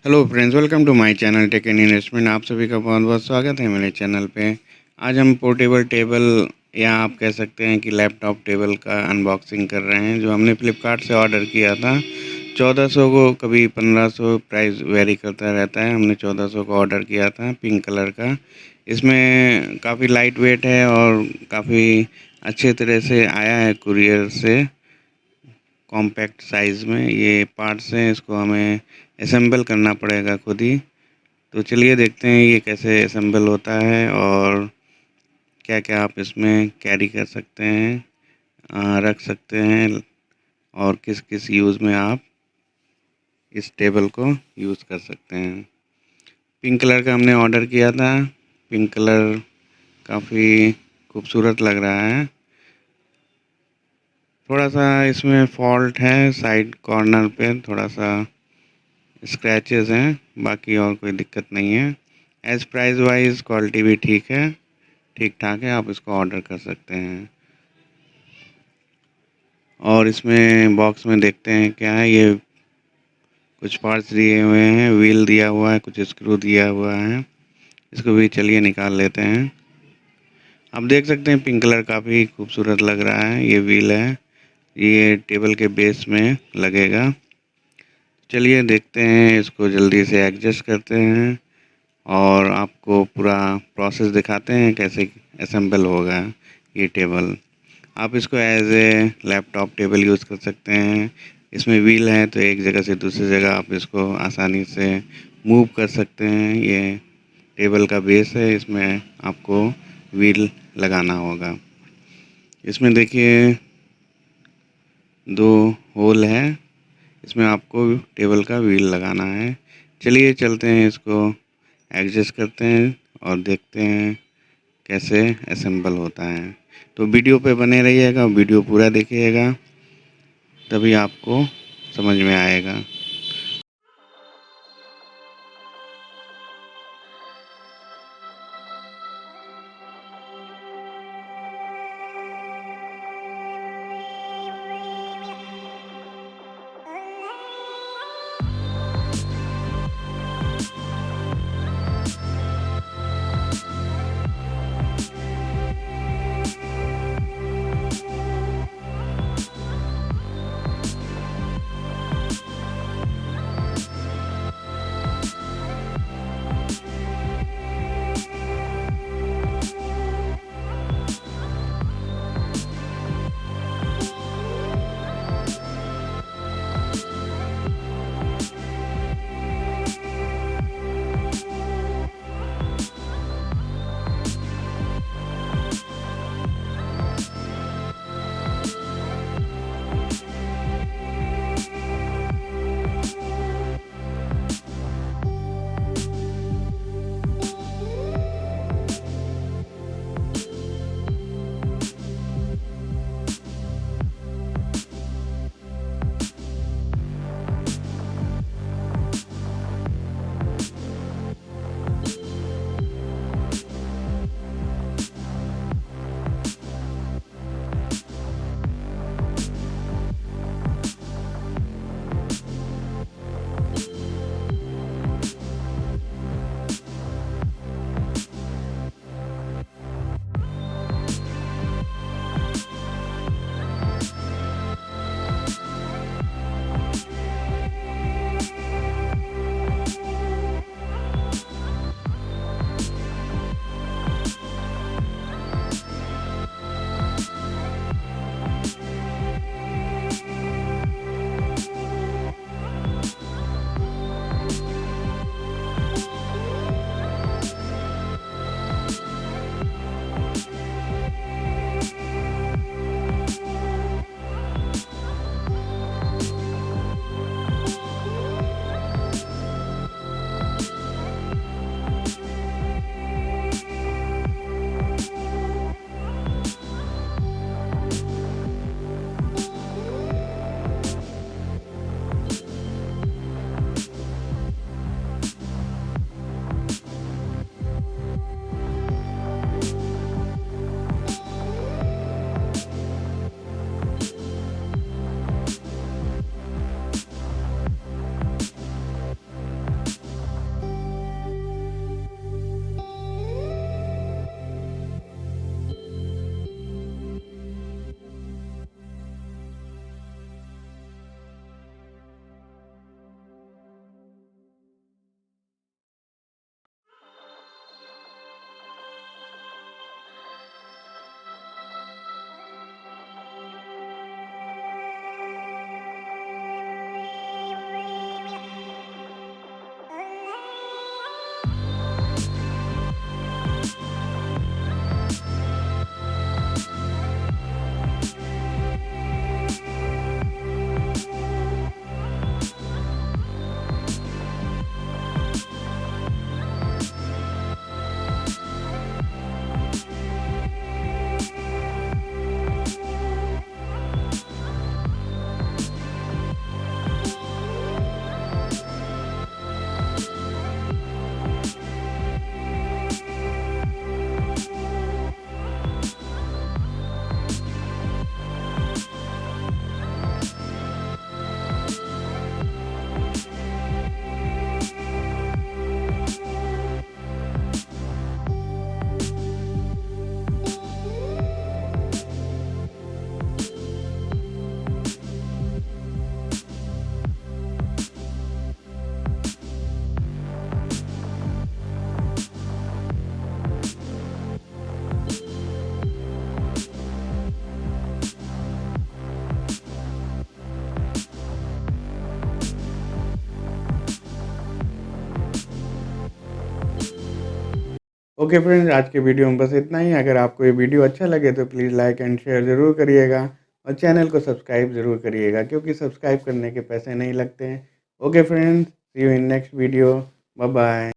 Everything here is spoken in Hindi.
Hello friends, welcome to my channel tech and investment. आप सभी का बहुत बहुत स्वागत है मेरे चैनल पे। आज हम पोर्टेबल टेबल या आप कह सकते हैं कि लैपटॉप टेबल का अनबॉक्सिंग कर रहे हैं, जो हमने फ्लिपकार्ट से ऑर्डर किया था। 1400 को, कभी 1500, प्राइस वेरी करता रहता है। हमने 1400 को ऑर्डर किया था, पिंक कलर का। इसमें काफ़ी लाइट वेट है और काफ़ी अच्छे तरह से आया है कुरियर से, कॉम्पैक्ट साइज़ में। ये पार्ट्स हैं, इसको हमें असेंबल करना पड़ेगा खुद ही। तो चलिए देखते हैं ये कैसे असेंबल होता है और क्या क्या आप इसमें कैरी कर सकते हैं, रख सकते हैं, और किस किस यूज़ में आप इस टेबल को यूज़ कर सकते हैं। पिंक कलर का हमने ऑर्डर किया था। पिंक कलर काफ़ी खूबसूरत लग रहा है। थोड़ा सा इसमें फॉल्ट है, साइड कॉर्नर पे थोड़ा सा स्क्रैचेस हैं, बाकी और कोई दिक्कत नहीं है। एज प्राइस वाइज क्वालिटी भी ठीक है, ठीक ठाक है, आप इसको ऑर्डर कर सकते हैं। और इसमें बॉक्स में देखते हैं क्या है। ये कुछ पार्ट्स दिए हुए हैं, व्हील दिया हुआ है, कुछ स्क्रू दिया हुआ है। इसको भी चलिए निकाल लेते हैं। आप देख सकते हैं पिंक कलर काफ़ी खूबसूरत लग रहा है। ये व्हील है, ये टेबल के बेस में लगेगा। चलिए देखते हैं, इसको जल्दी से एडजस्ट करते हैं और आपको पूरा प्रोसेस दिखाते हैं कैसे असेंबल होगा ये टेबल। आप इसको as a laptop table use कर सकते हैं। इसमें व्हील है तो एक जगह से दूसरी जगह आप इसको आसानी से मूव कर सकते हैं। ये टेबल का बेस है, इसमें आपको व्हील लगाना होगा। इसमें देखिए 2 होल है, इसमें आपको टेबल का व्हील लगाना है। चलिए चलते हैं, इसको एडजस्ट करते हैं और देखते हैं कैसे असेंबल होता है। तो वीडियो पे बने रहिएगा, वीडियो पूरा देखिएगा, तभी आपको समझ में आएगा। ओके फ्रेंड्स, आज के वीडियो में बस इतना ही। अगर आपको ये वीडियो अच्छा लगे तो प्लीज़ लाइक एंड शेयर ज़रूर करिएगा और चैनल को सब्सक्राइब ज़रूर करिएगा, क्योंकि सब्सक्राइब करने के पैसे नहीं लगते हैं। Okay friends, see you in next video. Bye bye.